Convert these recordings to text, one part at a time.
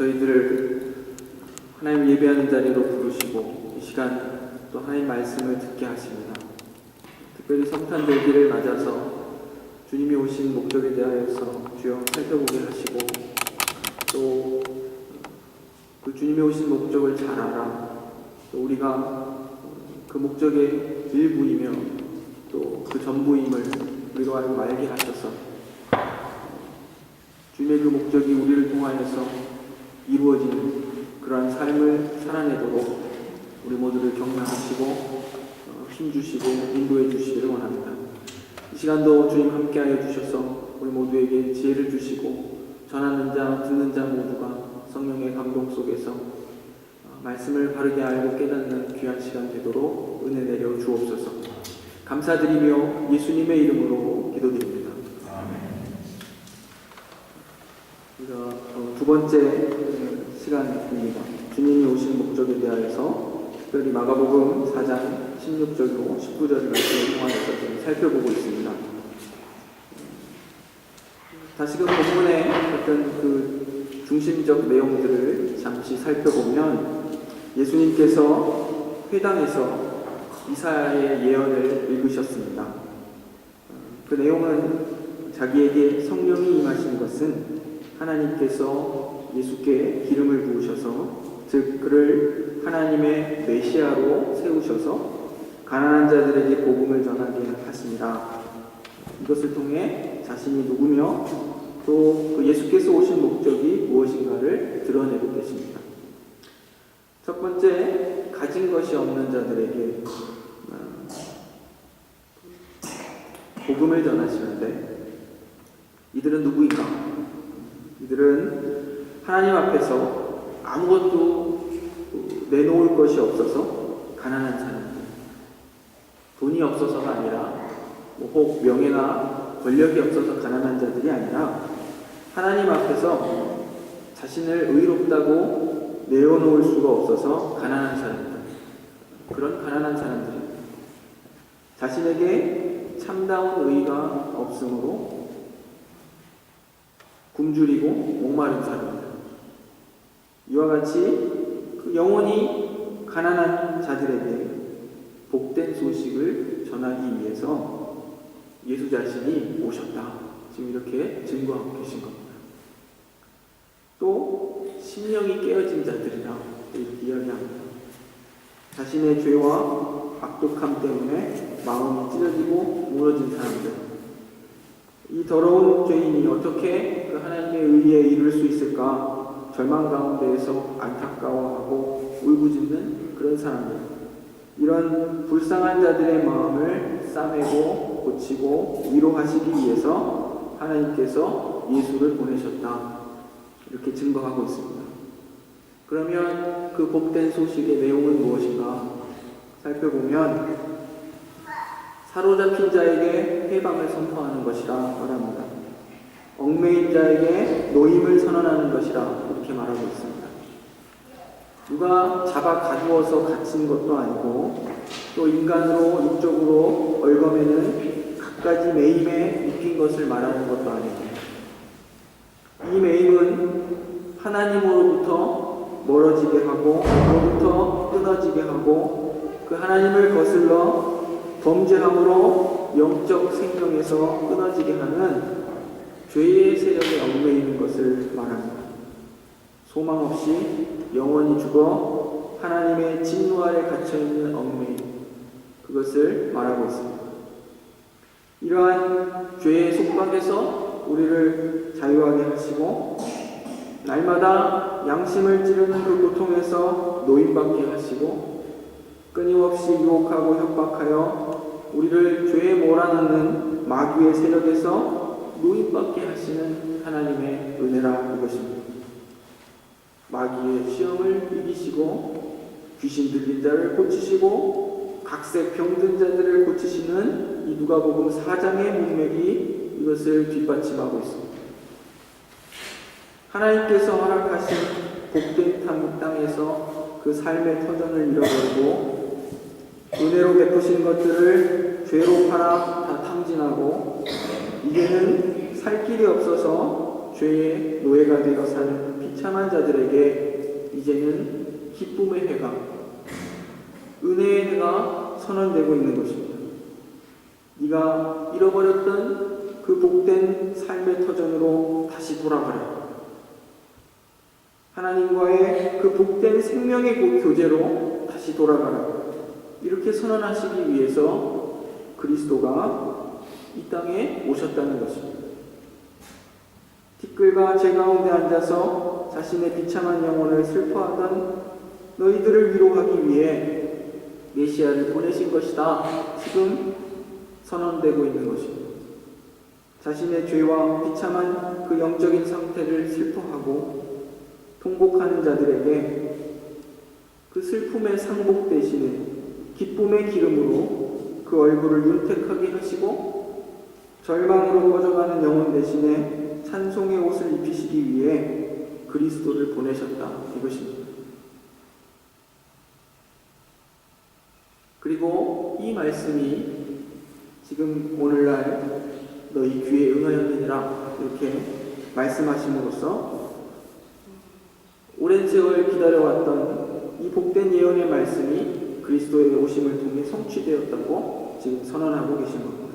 저희들을 하나님 예배하는 자리로 부르시고 이 시간 또 하나님 말씀을 듣게 하십니다. 특별히 성탄절기를 맞아서 주님이 오신 목적에 대하여서 주여 살펴보게 하시고 또 그 주님이 오신 목적을 잘 알아 또 우리가 그 목적의 일부이며 또 그 전부임을 우리로 하여금 알게 하셔서 주님의 그 목적이 우리를 통하여서 이루어지는 그러한 삶을 살아내도록 우리 모두를 격려하시고 힘주시고 인도해 주시기를 원합니다. 이 시간도 주님 함께하여 주셔서 우리 모두에게 지혜를 주시고 전하는 자, 듣는 자 모두가 성령의 감동 속에서 말씀을 바르게 알고 깨닫는 귀한 시간 되도록 은혜 내려 주옵소서. 감사드리며 예수님의 이름으로 기도드립니다. 우리가 두 번째 시간입니다. 주님이 오신 목적에 대하여서 특별히 마가복음 4장 16절로 19절 말씀을 통해서 좀 살펴보고 있습니다. 다시금 본문의 어떤 그 중심적 내용들을 잠시 살펴보면 예수님께서 회당에서 이사야의 예언을 읽으셨습니다. 그 내용은 자기에게 성령이 임하신 것은 하나님께서 예수께 기름을 부으셔서 즉 그를 하나님의 메시아로 세우셔서 가난한 자들에게 복음을 전하게 하십니다. 이것을 통해 자신이 누구며 또 그 예수께서 오신 목적이 무엇인가를 드러내고 계십니다. 첫 번째, 가진 것이 없는 자들에게 복음을 전하시는데 이들은 누구인가? 이들은 하나님 앞에서 아무것도 내놓을 것이 없어서 가난한 사람들, 돈이 없어서가 아니라 혹 명예나 권력이 없어서 가난한 자들이 아니라 하나님 앞에서 자신을 의롭다고 내어놓을 수가 없어서 가난한 사람들, 그런 가난한 사람들입니다. 자신에게 참다운 의가 없으므로 굶주리고 목마른 사람들, 이와 같이 그 영원히 가난한 자들에게 복된 소식을 전하기 위해서 예수 자신이 오셨다. 지금 이렇게 증거하고 계신 겁니다. 또 심령이 깨어진 자들이라 이렇게 이야기합니다. 자신의 죄와 악독함 때문에 마음이 찢어지고 무너진 사람들, 이 더러운 죄인이 어떻게 그 하나님의 의에 이룰 수 있을까 절망 가운데에서 안타까워하고 울부짖는 그런 사람들, 이런 불쌍한 자들의 마음을 싸매고 고치고 위로하시기 위해서 하나님께서 예수를 보내셨다. 이렇게 증거하고 있습니다. 그러면 그 복된 소식의 내용은 무엇인가 살펴보면 사로잡힌 자에게 해방을 선포하는 것이라 말합니다. 얽매인 자에게 노임을 선언하는 것이라 이렇게 말하고 있습니다. 누가 잡아 가두어서 갇힌 것도 아니고 또 인간으로 육적으로 얽어매는 갖가지 매임에 입힌 것을 말하는 것도 아니고 이 매임은 하나님으로부터 멀어지게 하고 그로부터 끊어지게 하고 그 하나님을 거슬러 범죄함으로 영적 생명에서 끊어지게 하는 죄의 세력에 얽매이는 것을 말합니다. 소망 없이 영원히 죽어 하나님의 진노 아래 갇혀있는 얽매임, 그것을 말하고 있습니다. 이러한 죄의 속박에서 우리를 자유하게 하시고 날마다 양심을 찌르는 그 고통에서 노임받게 하시고 끊임없이 유혹하고 협박하여 우리를 죄에 몰아넣는 마귀의 세력에서 노임받게 하시는 하나님의 은혜라 이것입니다. 마귀의 시험을 이기시고 귀신 들린 자를 고치시고 각색 병든 자들을 고치시는 이 누가복음 4장의 문맥이 이것을 뒷받침하고 있습니다. 하나님께서 허락하신 복된 땅에서 그 삶의 터전을 잃어버리고 은혜로 베푸신 것들을 죄로 팔아 다 탕진하고 이제는 살 길이 없어서 죄의 노예가 되어 사는 비참한 자들에게 이제는 기쁨의 해가, 은혜의 해가 선언되고 있는 것입니다. 네가 잃어버렸던 그 복된 삶의 터전으로 다시 돌아가라. 하나님과의 그 복된 생명의 교제로 다시 돌아가라. 이렇게 선언하시기 위해서 그리스도가 이 땅에 오셨다는 것입니다. 티끌과 제 가운데 앉아서 자신의 비참한 영혼을 슬퍼하던 너희들을 위로하기 위해 메시아를 보내신 것이다. 지금 선언되고 있는 것입니다. 자신의 죄와 비참한 그 영적인 상태를 슬퍼하고 통곡하는 자들에게 그 슬픔의 상복 대신에 기쁨의 기름으로 그 얼굴을 윤택하게 하시고 절망으로 꺼져가는 영혼 대신에 찬송의 옷을 입히시기 위해 그리스도를 보내셨다. 이것입니다. 그리고 이 말씀이 지금 오늘날 너희 귀에 응하였느니라 이렇게 말씀하심으로써 오랜 세월 기다려왔던 이 복된 예언의 말씀이 그리스도의 오심을 통해 성취되었다고 지금 선언하고 계신 겁니다.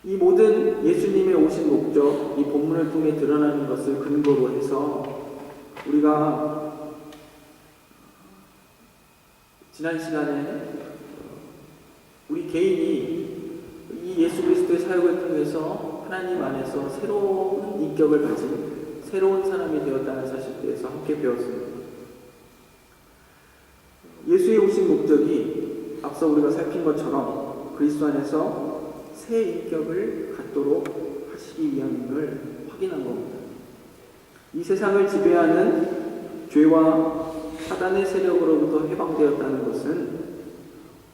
이 모든 예수님의 오신 목적, 이 본문을 통해 드러나는 것을 근거로 해서 우리가 지난 시간에 우리 개인이 이 예수 그리스도의 사역을 통해서 하나님 안에서 새로운 인격을 가진 새로운 사람이 되었다는 사실에 대해서 함께 배웠습니다. 예수의 오신 목적이 앞서 우리가 살핀 것처럼 그리스도 안에서 새 인격을 갖도록 하시기 위함을 확인한 겁니다. 이 세상을 지배하는 죄와 사단의 세력으로부터 해방되었다는 것은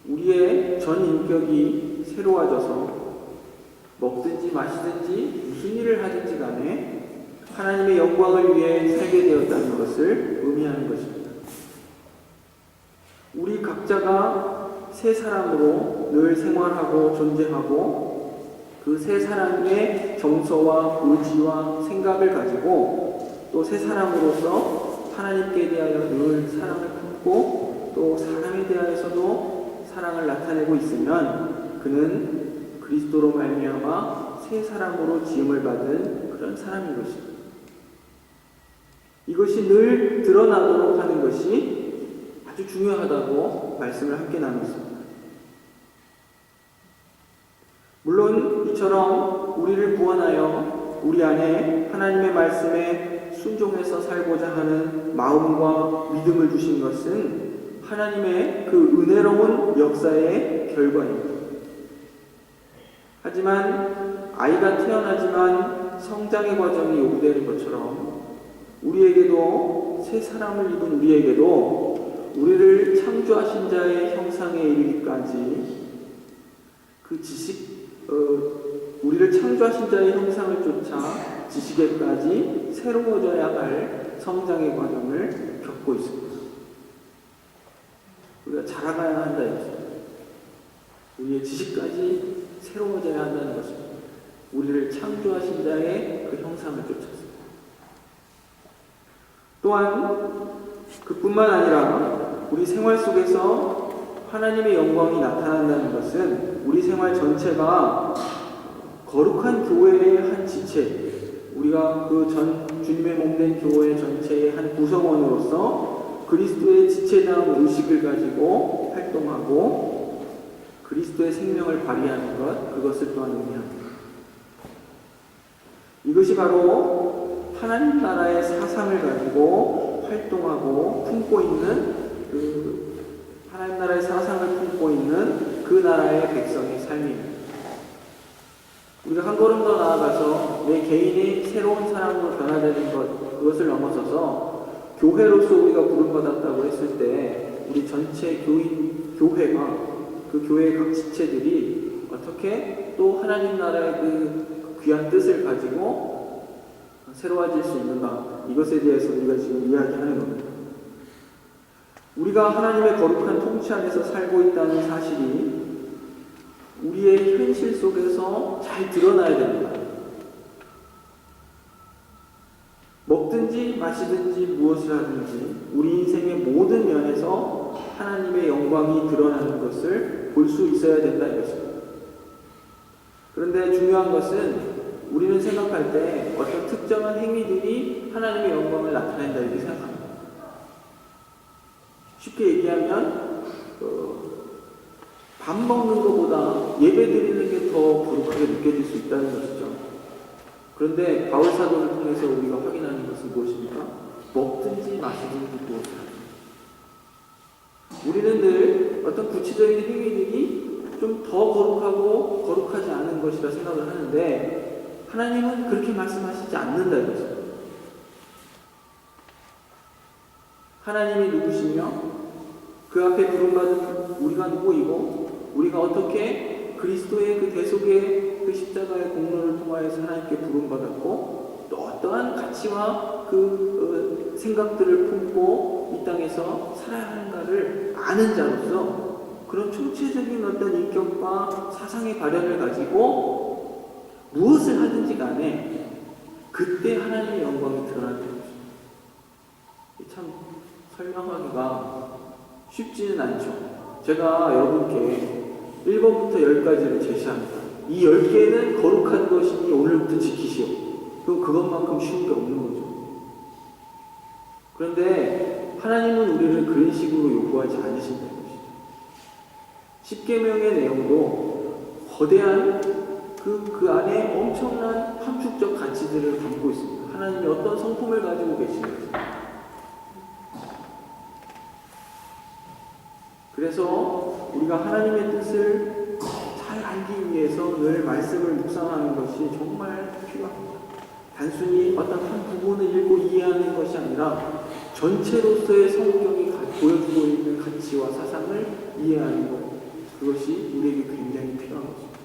우리의 전 인격이 새로워져서 먹든지 마시든지 무슨 일을 하든지 간에 하나님의 영광을 위해 살게 되었다는 것을 의미하는 것입니다. 우리 각자가 새 사람으로 늘 생활하고 존재하고 그 새 사람의 정서와 의지와 생각을 가지고 또 새 사람으로서 하나님께 대하여 늘 사랑을 품고 또 사람에 대하여서도 사랑을 나타내고 있으면 그는 그리스도로 말미암아 새 사람으로 지음을 받은 그런 사람인 것입니다. 이것이 늘 드러나도록 하는 것이 아주 중요하다고 말씀을 함께 나눴습니다. 물론 이처럼 우리를 구원하여 우리 안에 하나님의 말씀에 순종해서 살고자 하는 마음과 믿음을 주신 것은 하나님의 그 은혜로운 역사의 결과입니다. 하지만 아이가 태어나지만 성장의 과정이 요구되는 것처럼 우리에게도 새 사람을 입은 우리에게도 우리를 창조하신 자의 형상에 이르기까지 그 우리를 창조하신 자의 형상을 쫓아 지식에까지 새로워져야 할 성장의 과정을 겪고 있습니다. 우리가 자라가야 한다 이것입니다. 우리의 지식까지 새로워져야 한다는 것입니다. 우리를 창조하신 자의 그 형상을 쫓아서. 또한 그뿐만 아니라 우리 생활 속에서 하나님의 영광이 나타난다는 것은 우리 생활 전체가 거룩한 교회의 한 지체, 우리가 그 주님의 몸된 교회 전체의 한 구성원으로서 그리스도의 지체다운 의식을 가지고 활동하고 그리스도의 생명을 발휘하는 것, 그것을 또한 의미합니다. 이것이 바로 하나님 나라의 사상을 가지고 활동하고 품고 있는 하나님 나라의 사상을 품고 있는 그 나라의 백성의 삶입니다. 우리가 한 걸음 더 나아가서 내 개인이 새로운 사람으로 변화되는 것, 그것을 넘어서서 교회로서 우리가 부름받았다고 했을 때 우리 전체 교회가 그 교회의 각 지체들이 어떻게 또 하나님 나라의 그 귀한 뜻을 가지고 새로워질 수 있는가, 이것에 대해서 우리가 지금 이야기하는 겁니다. 우리가 하나님의 거룩한 통치 안에서 살고 있다는 사실이 우리의 현실 속에서 잘 드러나야 됩니다. 먹든지 마시든지 무엇을 하든지 우리 인생의 모든 면에서 하나님의 영광이 드러나는 것을 볼 수 있어야 된다 이것입니다. 그런데 중요한 것은 우리는 생각할 때 어떤 특정한 행위들이 하나님의 영광을 나타낸다 이렇게 생각합니다. 쉽게 얘기하면 밥 먹는 것보다 예배 드리는 게 더 거룩하게 느껴질 수 있다는 것이죠. 그런데 바울 사도를 통해서 우리가 확인하는 것은 무엇입니까? 먹든지 마시든지 무엇을 하든지. 우리는 늘 어떤 구체적인 행위들이 좀 더 거룩하고 거룩하지 않은 것이라 생각을 하는데 하나님은 그렇게 말씀하시지 않는다 이거죠. 하나님이 누구시며 그 앞에 부름받은 우리가 누구이고 우리가 어떻게 그리스도의 그 대속의 그 십자가의 공로를 통하여서 하나님께 부름받았고 또 어떠한 가치와 그 생각들을 품고 이 땅에서 살아야 하는가를 아는 자로서 그런 총체적인 어떤 인격과 사상의 발현을 가지고 무엇을 하든지 간에 그때 하나님의 영광이 드러나는 것입니다. 참 설명하기가 쉽지는 않죠. 제가 여러분께 1번부터 10가지를 제시합니다. 이 10개는 거룩한 것이니 오늘부터 지키시오. 그럼 그것만큼 쉬운 게 없는 거죠. 그런데 하나님은 우리를 그런 식으로 요구하지 않으신다는 것이죠. 10계명의 내용도 거대한 그 안에 엄청난 함축적 가치들을 담고 있습니다. 하나님이 어떤 성품을 가지고 계시는지. 그래서 우리가 하나님의 뜻을 잘 알기 위해서 늘 말씀을 묵상하는 것이 정말 필요합니다. 단순히 어떤 한 부분을 읽고 이해하는 것이 아니라 전체로서의 성경이 보여주고 있는 가치와 사상을 이해하는 것, 그것이 우리에게 굉장히 필요한 것입니다.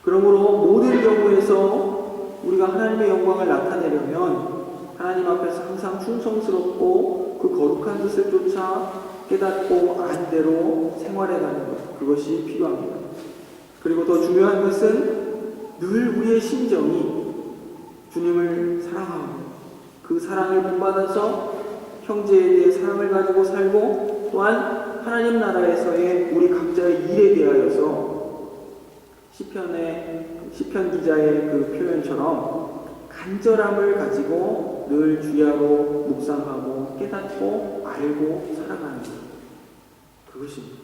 그러므로 모든 경우에서 우리가 하나님의 영광을 나타내려면 하나님 앞에서 항상 충성스럽고 그 거룩한 뜻을 쫓아 깨닫고 안 대로 생활해가는 것, 그것이 필요합니다. 그리고 더 중요한 것은 늘 우리의 심정이 주님을 사랑하고 그 사랑을 본받아서 형제에 대해 사랑을 가지고 살고 또한 하나님 나라에서의 우리 각자의 일에 대하여서 시편 기자의 그 표현처럼 간절함을 가지고 늘 주야로 묵상하고 깨닫고 알고 살아가는 것, 그것입니다.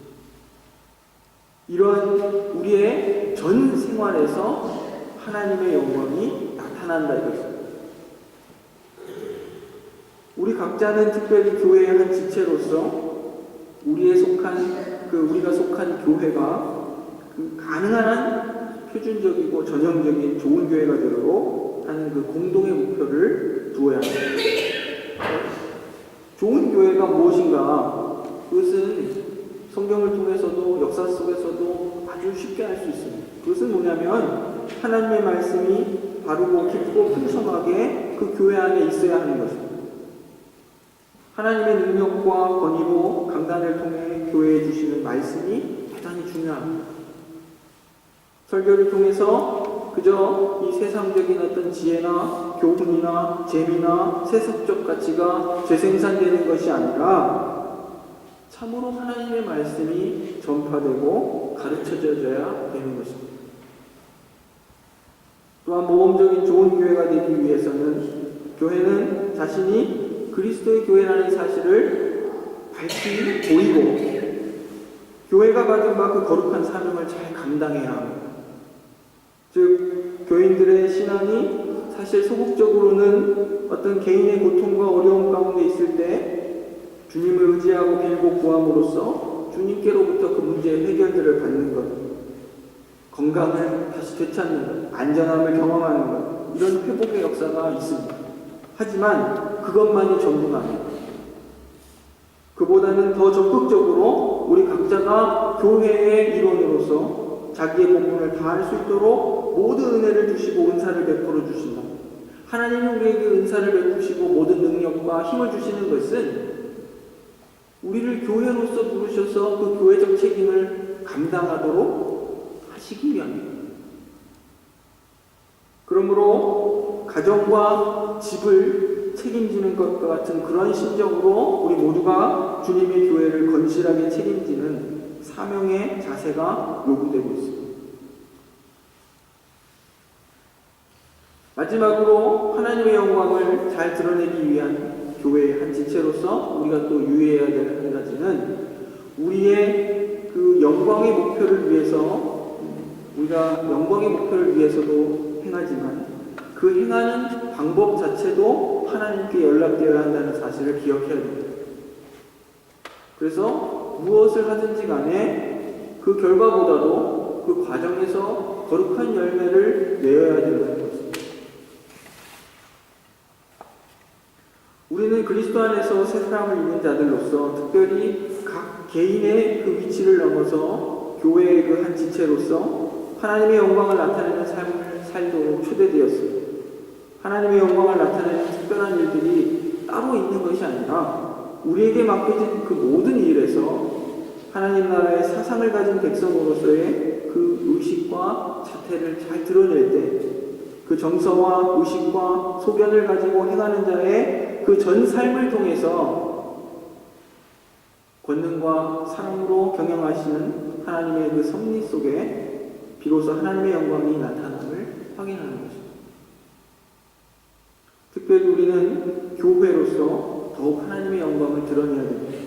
이러한 우리의 전 생활에서 하나님의 영광이 나타난다 이것입니다. 우리 각자는 특별히 교회의 한 지체로서 우리가 속한 교회가 가능한 한 표준적이고 전형적인 좋은 교회가 되도록 하는 그 공동의 목표를 두어야 합니다. 좋은 교회가 무엇인가? 그것은 성경을 통해서도 역사 속에서도 아주 쉽게 알 수 있습니다. 그것은 뭐냐면 하나님의 말씀이 바르고 깊고 풍성하게 그 교회 안에 있어야 하는 것입니다. 하나님의 능력과 권위로 강단을 통해 교회에 주시는 말씀이 대단히 중요합니다. 설교를 통해서 그저 이 세상적인 어떤 지혜나 교훈이나 재미나 세속적 가치가 재생산되는 것이 아니라 참으로 하나님의 말씀이 전파되고 가르쳐져야 되는 것입니다. 또한 모범적인 좋은 교회가 되기 위해서는 교회는 자신이 그리스도의 교회라는 사실을 밝히 보이고 교회가 받은 바 그 거룩한 사명을 잘 감당해야 합니다. 즉 교인들의 신앙이 사실 소극적으로는 어떤 개인의 고통과 어려움 가운데 있을 때 주님을 의지하고 빌고 구함으로써 주님께로부터 그 문제의 해결들을 받는 것, 건강을 다시 되찾는 것, 안전함을 경험하는 것, 이런 회복의 역사가 있습니다. 하지만 그것만이 전부가 아닙니다. 그보다는 더 적극적으로 우리 각자가 교회의 일원으로서 자기의 본분을 다할 수 있도록 모든 은혜를 주시고 은사를 베풀어 주신다. 하나님이 우리에게 은사를 베푸시고 모든 능력과 힘을 주시는 것은 우리를 교회로서 부르셔서 그 교회적 책임을 감당하도록 하시기 위함입니다. 그러므로 가정과 집을 책임지는 것과 같은 그런 심정으로 우리 모두가 주님의 교회를 건실하게 책임지는 사명의 자세가 요구되고 있습니다. 마지막으로 하나님의 영광을 잘 드러내기 위한 교회의 한 지체로서 우리가 또 유의해야 될 한 가지는 우리의 그 영광의 목표를 위해서 우리가 영광의 목표를 위해서도 행하지만 그 행하는 방법 자체도 하나님께 연락되어야 한다는 사실을 기억해야 됩니다. 그래서 무엇을 하든지 간에 그 결과보다도 그 과정에서 거룩한 열매를 내어야 된다는 것입니다. 우리는 그리스도 안에서 새 사람을 입은 자들로서 특별히 각 개인의 그 위치를 넘어서 교회의 그 한 지체로서 하나님의 영광을 나타내는 삶을 살도록 초대되었습니다. 하나님의 영광을 나타내는 특별한 일들이 따로 있는 것이 아니라 우리에게 맡겨진 그 모든 일에서 하나님 나라의 사상을 가진 백성으로서의 그 의식과 자태를 잘 드러낼 때 그 정서와 의식과 소견을 가지고 행하는 자의 그 전 삶을 통해서 권능과 사랑으로 경영하시는 하나님의 그 섭리 속에 비로소 하나님의 영광이 나타남을 확인하는 것입니다. 특별히 우리는 교회로서 더욱 하나님의 영광을 드러내야 됩니다.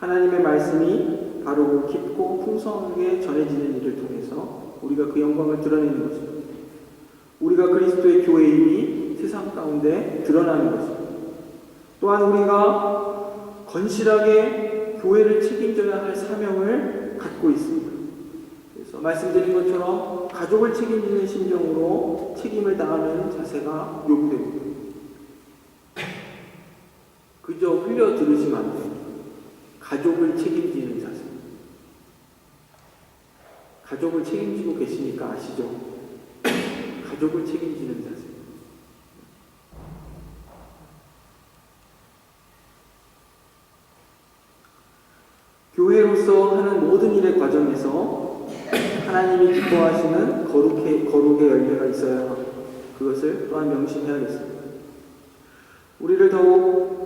하나님의 말씀이 바르고 깊고 풍성하게 전해지는 일을 통해서 우리가 그 영광을 드러내는 것입니다. 우리가 그리스도의 교회임이 세상 가운데 드러나는 것입니다. 또한 우리가 건실하게 교회를 책임져야 할 사명을 갖고 있습니다. 그래서 말씀드린 것처럼 가족을 책임지는 심정으로 책임을 다하는 자세가 요구됩니다. 그저 흘려 들으시면 안 됩니다. 가족을 책임지는 자세. 가족을 책임지고 계시니까 아시죠? 가족을 책임지는 자세. 교회로서 하는 모든 일의 과정에서 하나님이 기뻐하시는 거룩의 열매가 있어야 그것을 또한 명심해야겠습니다. 우리를 더욱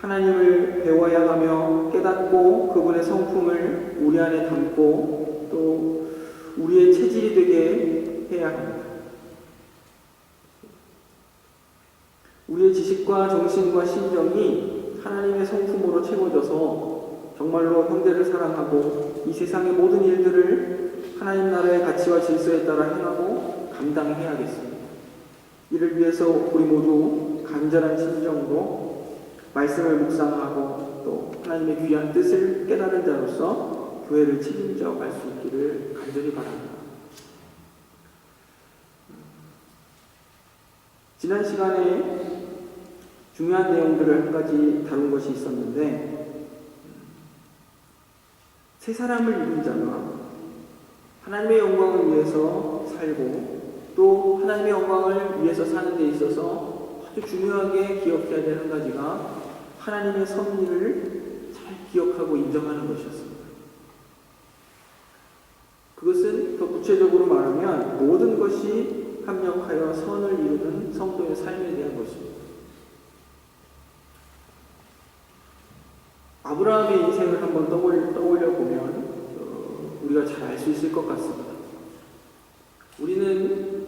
하나님을 배워야 하며 깨닫고 그분의 성품을 우리 안에 담고 또 우리의 체질이 되게 해야 합니다. 우리의 지식과 정신과 심정이 하나님의 성품으로 채워져서 정말로 형제를 사랑하고 이 세상의 모든 일들을 하나님 나라의 가치와 질서에 따라 행하고 감당해야겠습니다. 이를 위해서 우리 모두 간절한 심정으로 말씀을 묵상하고 또 하나님의 귀한 뜻을 깨달은 자로서 교회를 책임져 갈 수 있기를 간절히 바랍니다. 지난 시간에 중요한 내용들을 한 가지 다룬 것이 있었는데 새 사람을 입은 자가 하나님의 영광을 위해서 살고 또 하나님의 영광을 위해서 사는 데 있어서 아주 중요하게 기억해야 될 한 가지가 하나님의 섭리를 잘 기억하고 인정하는 것이었습니다. 그것은 더 구체적으로 말하면 모든 것이 합력하여 선을 이루는 성도의 삶에 대한 것입니다. 아브라함의 인생을 한번 떠올려 보면 우리가 잘 알 수 있을 것 같습니다. 우리는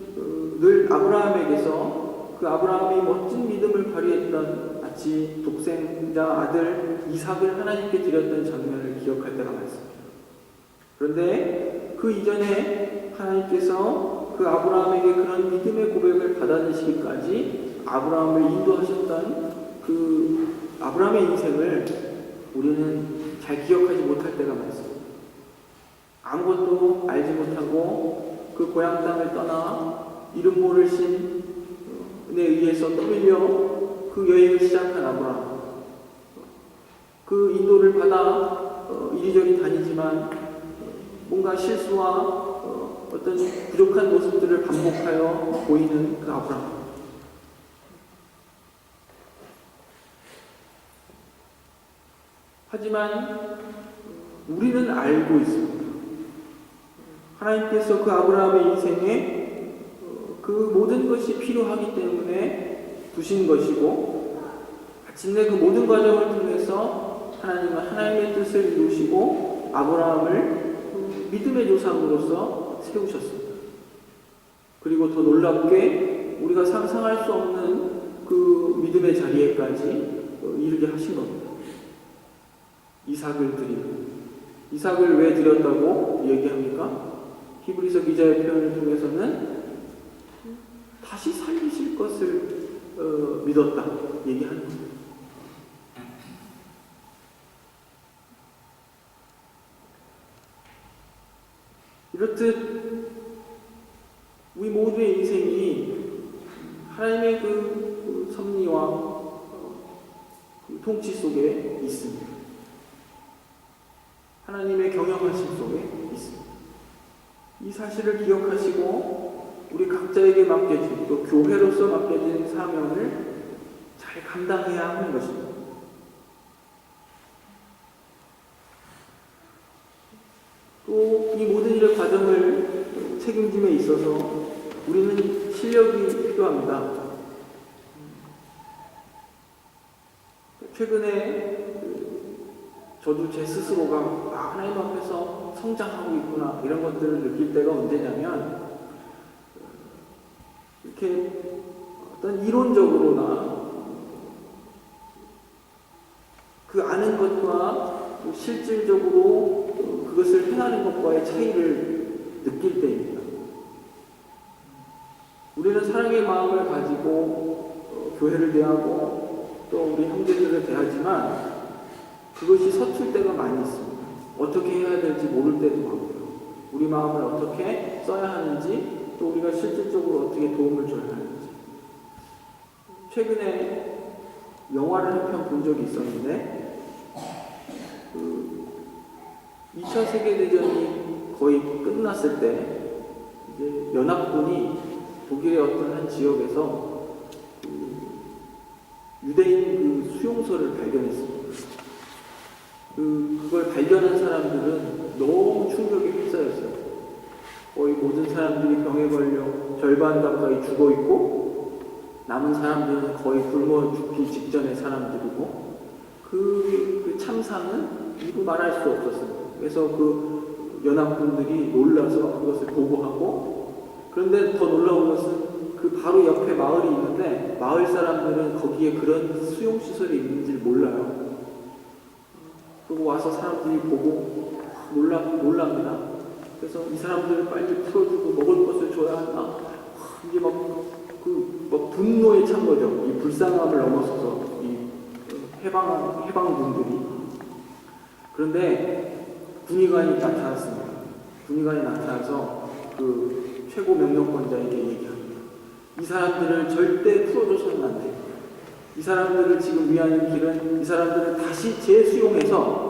늘 아브라함에게서 그 아브라함이 멋진 믿음을 발휘했던 마치 독생자 아들 이삭을 하나님께 드렸던 장면을 기억할 때가 많습니다. 그런데 그 이전에 하나님께서 그 아브라함에게 그런 믿음의 고백을 받아내시기까지 아브라함을 인도하셨던 그 아브라함의 인생을 우리는 잘 기억하지 못할 때가 많습니다. 아무것도 알지 못하고 그 고향 땅을 떠나 이름 모를 신에 의해서 떠밀려 그 여행을 시작한 아브라함. 그 인도를 받아 이리저리 다니지만 뭔가 실수와 어떤 부족한 모습들을 반복하여 보이는 그 아브라함. 하지만 우리는 알고 있습니다. 하나님께서 그 아브라함의 인생에 그 모든 것이 필요하기 때문에 두신 것이고, 마침내 그 모든 과정을 통해서 하나님은 하나님의 뜻을 이루시고 아브라함을 믿음의 조상으로서 세우셨습니다. 그리고 더 놀랍게 우리가 상상할 수 없는 그 믿음의 자리에까지 이르게 하신 겁니다. 이삭을 드리고, 이삭을 왜 드렸다고 얘기합니까? 히브리서 기자의 표현을 통해서는 다시 살리실 것을 믿었다 얘기하는 겁니다. 이렇듯 우리 모두의 인생이 하나님의 그 섭리와 그 통치 속에 있습니다. 하나님의 경영하심 속에 있습니다. 이 사실을 기억하시고 우리 각자에게 맡겨진, 또 교회로서 맡겨진 사명을 잘 감당해야 하는 것입니다. 또 이 모든 일의 과정을 책임짐에 있어서 우리는 실력이 필요합니다. 최근에 저도 제 스스로가 하나님 앞에서 성장하고 있구나 이런 것들을 느낄 때가 언제냐면, 이렇게 어떤 이론적으로나 그 아는 것과 실질적으로 그것을 행하는 것과의 차이를 느낄 때입니다. 우리는 사랑의 마음을 가지고 교회를 대하고 또 우리 형제들을 대하지만 그것이 서툴 때가 많이 있습니다. 어떻게 해야 될지 모를 때도 많고요. 우리 마음을 어떻게 써야 하는지, 또 우리가 실질적으로 어떻게 도움을 줘야 하는지. 최근에 영화를 한 편 본 적이 있었는데, 2차 세계대전이 거의 끝났을 때 이제 연합군이 독일의 어떤 한 지역에서 유대인 그 수용소를 발견했습니다. 그걸 발견한 사람들은 너무 충격에 휩싸였어요. 거의 모든 사람들이 병에 걸려 절반 가까이 죽어 있고, 남은 사람들은 거의 굶어 죽기 직전의 사람들이고, 그 참상은 이루 말할 수 없었습니다. 그래서 그 연합군들이 놀라서 그것을 보고하고, 그런데 더 놀라운 것은 그 바로 옆에 마을이 있는데 마을 사람들은 거기에 그런 수용시설이 있는지를 몰라요. 그리고 와서 사람들이 보고 놀랍니다. 그래서 이 사람들을 빨리 풀어주고 먹을 것을 줘야 한다. 이게 막 분노에 찬 거죠. 이 불쌍함을 넘어서서 이 해방군들이. 그런데 군의관이 나타났습니다. 군의관이 나타나서 그 최고 명령권자에게 얘기합니다. 이 사람들을 절대 풀어줘서는 안 돼요. 이 사람들을 지금 위하는 길은 이 사람들을 다시 재수용해서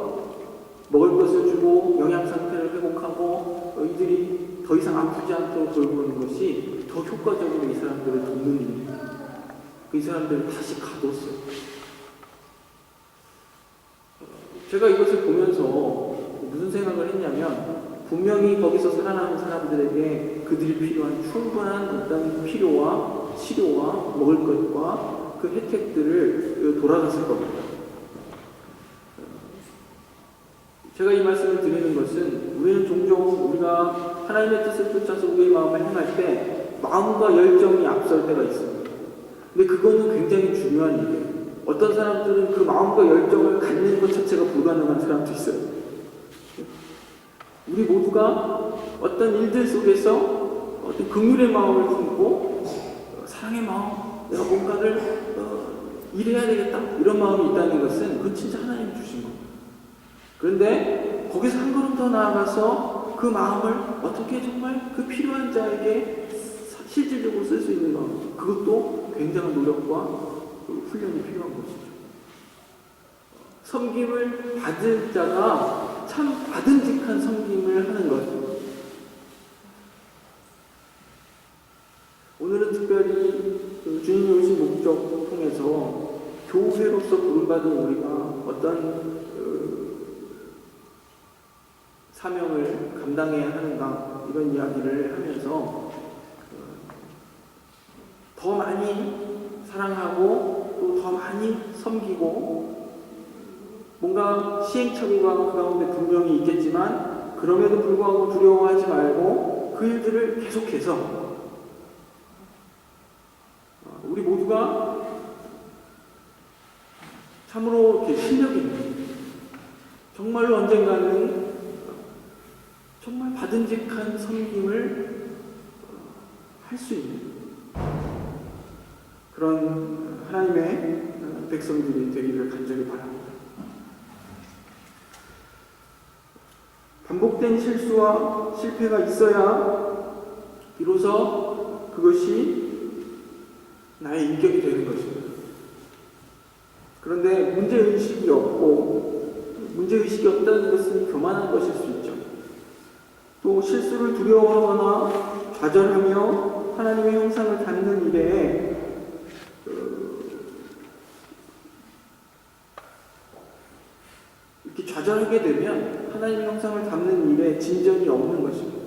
먹을 것을 주고 영양 상태를 회복하고 이들이 더 이상 아프지 않도록 돌보는 것이 더 효과적으로 이 사람들을 돕는 일입니다. 이 사람들을 다시 가뒀어요. 제가 이것을 보면서 무슨 생각을 했냐면, 분명히 거기서 살아남은 사람들에게 그들이 필요한 충분한 어떤 필요와 치료와 먹을 것과 그 혜택들을 돌아갔을 겁니다. 제가 이 말씀을 드리는 것은, 우리는 종종 우리가 하나님의 뜻을 쫓아서 우리의 마음을 행할 때 마음과 열정이 앞설 때가 있습니다. 근데 그거는 굉장히 중요한 일이에요. 어떤 사람들은 그 마음과 열정을 갖는 것 자체가 불가능한 사람도 있어요. 우리 모두가 어떤 일들 속에서 어떤 긍휼의 마음을 품고 사랑의 마음, 내가 뭔가를 일해야 되겠다 이런 마음이 있다는 것은 그건 진짜 하나님이 주신 겁니다. 그런데 거기서 한 걸음 더 나아가서 그 마음을 어떻게 정말 그 필요한 자에게 실질적으로 쓸 수 있는 마음, 그것도 굉장한 노력과 훈련이 필요한 것이죠. 섬김을 받을 자가 참 받음직한 섬김을 하는 것. 오늘은 특별히 주님이 오신 목적 통해서 교회로서 부름받은 우리가 어떤 사명을 감당해야 하는가 이런 이야기를 하면서 더 많이 사랑하고 또 더 많이 섬기고 뭔가 시행착오가 그 가운데 분명히 있겠지만 그럼에도 불구하고 두려워하지 말고 그 일들을 계속해서 우리 모두가 참으로 이렇게 실력 있는 정말로 언젠가는 정말 받은직한 섬김을 할 수 있는 그런 하나님의 백성들이 되기를 간절히 바랍니다. 반복된 실수와 실패가 있어야 비로소 그것이 나의 인격이 되는 것입니다. 그런데 문제의식이 없고 문제의식이 없다는 것은 교만한 것일 수 있죠. 또 실수를 두려워하거나 좌절하며 하나님의 형상을 닮는 일에 이렇게 좌절하게 되면 하나님의 형상을 담는 일에 진전이 없는 것입니다.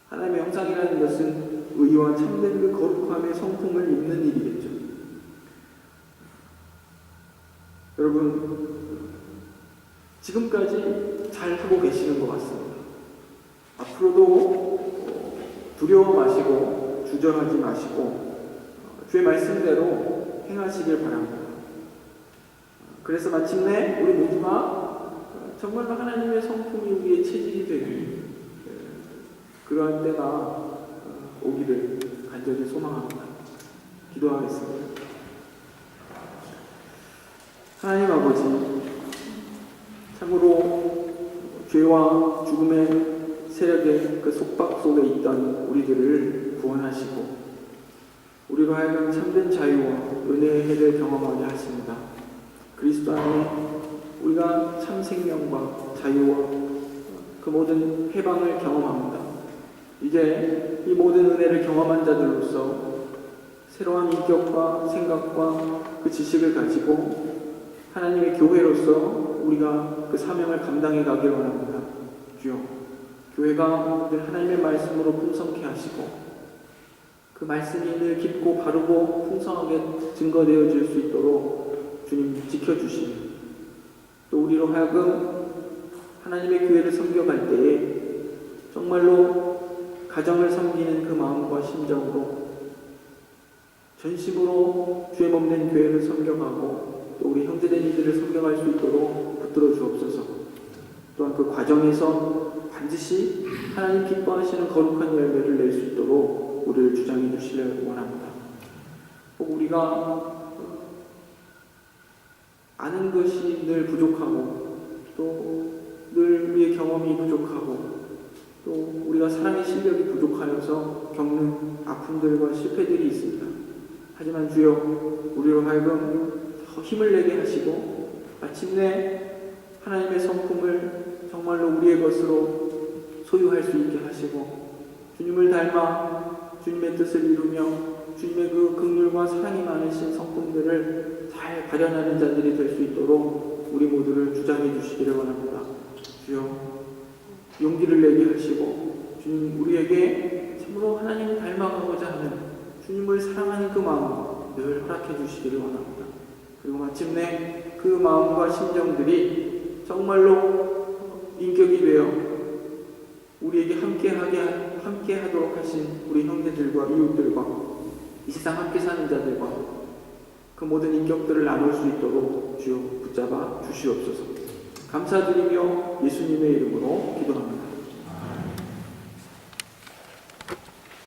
하나님의 형상이라는 것은 의와 참된 그 거룩함의 성품을 입는 일이겠죠. 여러분, 지금까지 잘 하고 계시는 것 같습니다. 앞으로도 두려워 마시고 주저하지 마시고 주의 말씀대로 행하시길 바랍니다. 그래서 마침내 우리 모두가 정말로 하나님의 성품이 우리의 체질이 되는 그러한 때가 오기를 간절히 소망합니다. 기도하겠습니다. 하나님 아버지, 참으로 죄와 죽음의 세력의 그 속박 속에 있던 우리들을 구원하시고 우리로 하여금 참된 자유와 은혜의 해를 경험하게 하십니다. 그리스도 안에 우리가 참 생명과 자유와 그 모든 해방을 경험합니다. 이제 이 모든 은혜를 경험한 자들로서 새로운 인격과 생각과 그 지식을 가지고 하나님의 교회로서 우리가 그 사명을 감당해 가기를 원합니다. 주여, 교회가 늘 하나님의 말씀으로 풍성케 하시고 그 말씀이 늘 깊고 바르고 풍성하게 증거되어질 수 있도록 주님 지켜주시니 또 우리로 하여금 하나님의 교회를 섬겨갈 때에 정말로 가정을 섬기는 그 마음과 심정으로 전심으로 주의 몸된 교회를 섬겨가고 또 우리 형제된 이들을 섬겨갈 수 있도록 붙들어 주옵소서. 또한 그 과정에서 반드시 하나님 기뻐하시는 거룩한 열매를 낼 수 있도록 우리를 주장해 주시길 원합니다. 꼭 우리가 아는 것이 늘 부족하고 또 늘 우리의 경험이 부족하고 또 우리가 사랑의 실력이 부족하여서 겪는 아픔들과 실패들이 있습니다. 하지만 주여, 우리로 하여금 더 힘을 내게 하시고 마침내 하나님의 성품을 정말로 우리의 것으로 소유할 수 있게 하시고 주님을 닮아 주님의 뜻을 이루며 주님의 그 긍휼과 사랑이 많으신 성품들을 잘 발현하는 자들이 될 수 있도록 우리 모두를 주장해 주시기를 원합니다. 주여, 용기를 내게 하시고 주님, 우리에게 참으로 하나님을 닮아가고자 하는 주님을 사랑하는 그 마음 늘 허락해 주시기를 원합니다. 그리고 마침내 그 마음과 심정들이 정말로 인격이 되어 우리에게 함께 하도록 하신 우리 형제들과 이웃들과 이 세상 함께 사는 자들과 그 모든 인격들을 나눌 수 있도록 주여 붙잡아 주시옵소서. 감사드리며 예수님의 이름으로 기도합니다.